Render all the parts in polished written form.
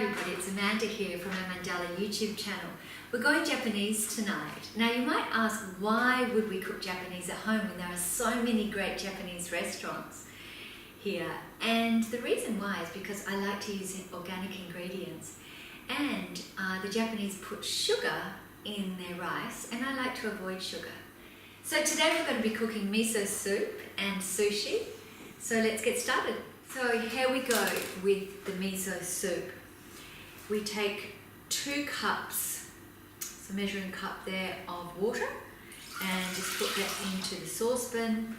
everybody, it's Amanda here from our Mandala YouTube channel. We're going Japanese tonight. Now you might ask, why would we cook Japanese at home when there are so many great Japanese restaurants here? And the reason why is because I like to use organic ingredients, and the Japanese put sugar in their rice, and I like to avoid sugar. So today we're going to be cooking miso soup and sushi. So let's get started. So here we go with the miso soup. We take 2 cups, so measuring cup there, of water, and just put that into the saucepan.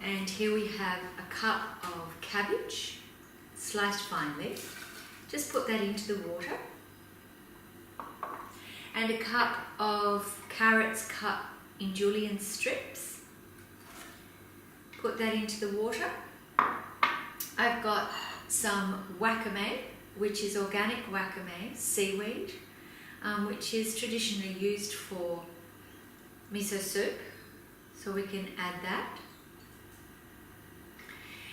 And here we have a cup of cabbage, sliced finely. Just put that into the water. And a cup of carrots cut in julienne strips. Put that into the water. I've got some wakame, which is organic wakame, seaweed, which is traditionally used for miso soup, so we can add that.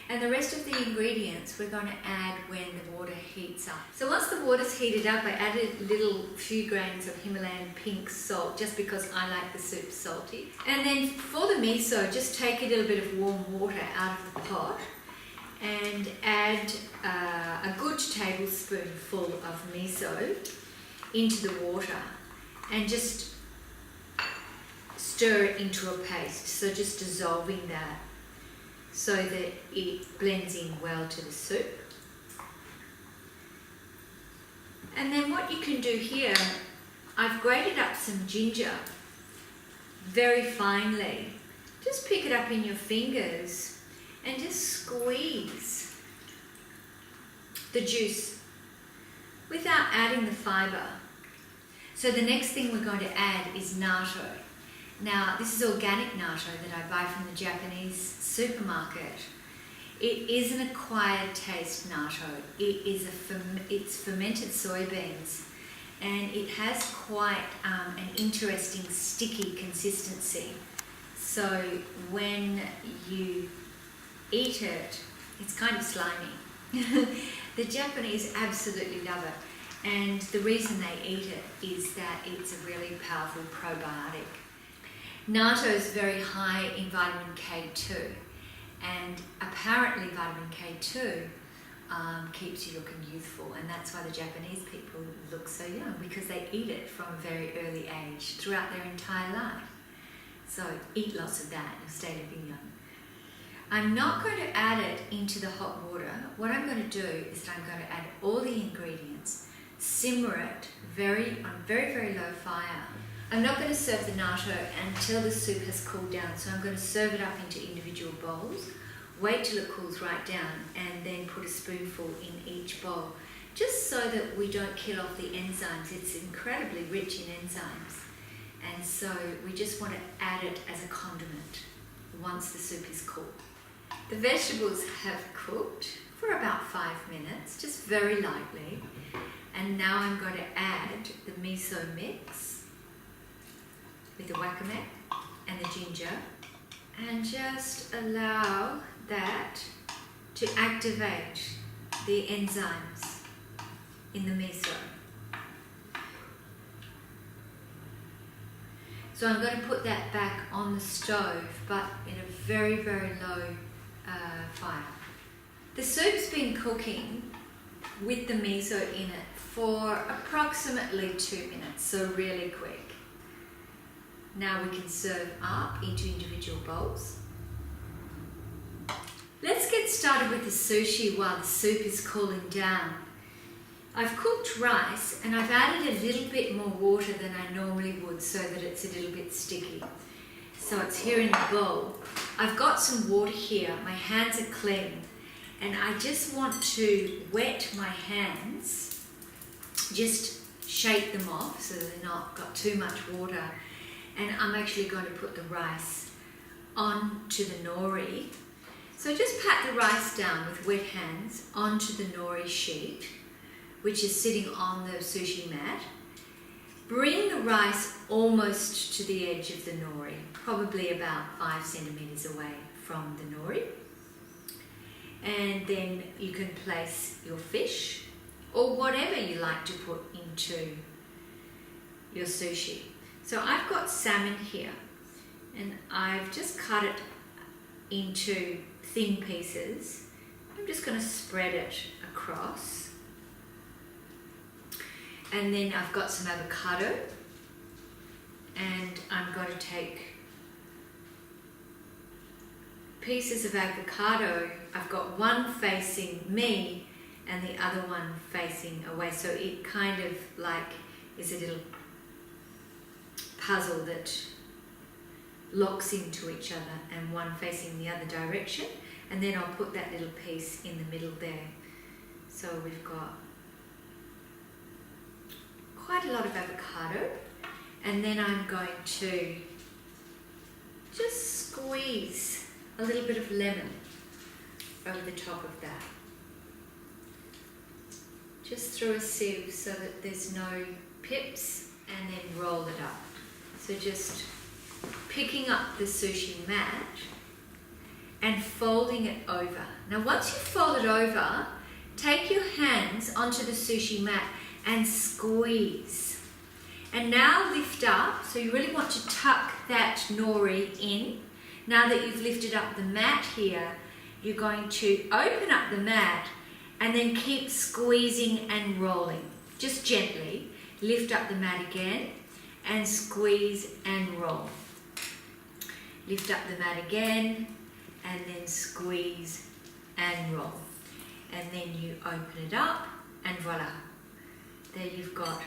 And the rest of the ingredients we're going to add when the water heats up. So once the water's heated up, I added a few grains of Himalayan pink salt, just because I like the soup salty. And then for the miso, just take a little bit of warm water out of the pot and add a good tablespoonful of miso into the water and just stir it into a paste. So just dissolving that so that it blends in well to the soup. And then what you can do here, I've grated up some ginger very finely. Just pick it up in your fingers and just squeeze the juice without adding the fibre. So the next thing we're going to add is natto. Now this is organic natto that I buy from the Japanese supermarket. It is an acquired taste natto. It's fermented soybeans, and it has quite an interesting sticky consistency. So when you eat it, it's kind of slimy. The Japanese absolutely love it, and the reason they eat it is that it's a really powerful probiotic. Natto is very high in vitamin K2, and apparently vitamin K2 keeps you looking youthful, and that's why the Japanese people look so young, because they eat it from a very early age throughout their entire life. So eat lots of that and stay looking young. I'm not going to add it into the hot water. What I'm going to do is that I'm going to add all the ingredients, simmer it on very, very low fire. I'm not going to serve the natto until the soup has cooled down, so I'm going to serve it up into individual bowls, wait till it cools right down, and then put a spoonful in each bowl, just so that we don't kill off the enzymes. It's incredibly rich in enzymes, and so we just want to add it as a condiment once the soup is cool. The vegetables have cooked for about 5 minutes, just very lightly, and now I'm going to add the miso mix with the wakame and the ginger, and just allow that to activate the enzymes in the miso. So I'm going to put that back on the stove, but in a very, very low fire. The soup's been cooking with the miso in it for approximately 2 minutes, so really quick. Now we can serve up into individual bowls. Let's get started with the sushi while the soup is cooling down. I've cooked rice, and I've added a little bit more water than I normally would so that it's a little bit sticky. So it's here in the bowl. I've got some water here. My hands are clean, and I just want to wet my hands, just shake them off so they're not got too much water. And I'm actually going to put the rice onto the nori. So just pat the rice down with wet hands onto the nori sheet, which is sitting on the sushi mat. Bring the rice almost to the edge of the nori, probably about 5 centimeters away from the nori. And then you can place your fish or whatever you like to put into your sushi. So I've got salmon here, and I've just cut it into thin pieces. I'm just going to spread it across. And then I've got some avocado, and I'm going to take pieces of avocado. I've got one facing me and the other one facing away, so it kind of like is a little puzzle that locks into each other, and one facing the other direction, and then I'll put that little piece in the middle there. So we've got quite a lot of avocado, and then I'm going to just squeeze a little bit of lemon over the top of that, just through a sieve so that there's no pips, and then roll it up. So just picking up the sushi mat and folding it over. Now once you fold it over, take your hands onto the sushi mat and squeeze. And now lift up, so you really want to tuck that nori in. Now that you've lifted up the mat here, you're going to open up the mat and then keep squeezing and rolling. Just gently lift up the mat again and squeeze and roll. Lift up the mat again and then squeeze and roll. And then you open it up and voila. There you've got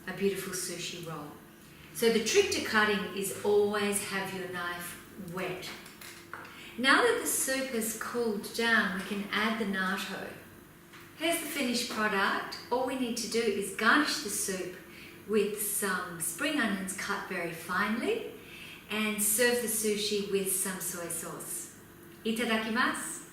a beautiful sushi roll. So the trick to cutting is always have your knife wet. Now that the soup has cooled down, we can add the natto. Here's the finished product. All we need to do is garnish the soup with some spring onions cut very finely and serve the sushi with some soy sauce. Itadakimasu!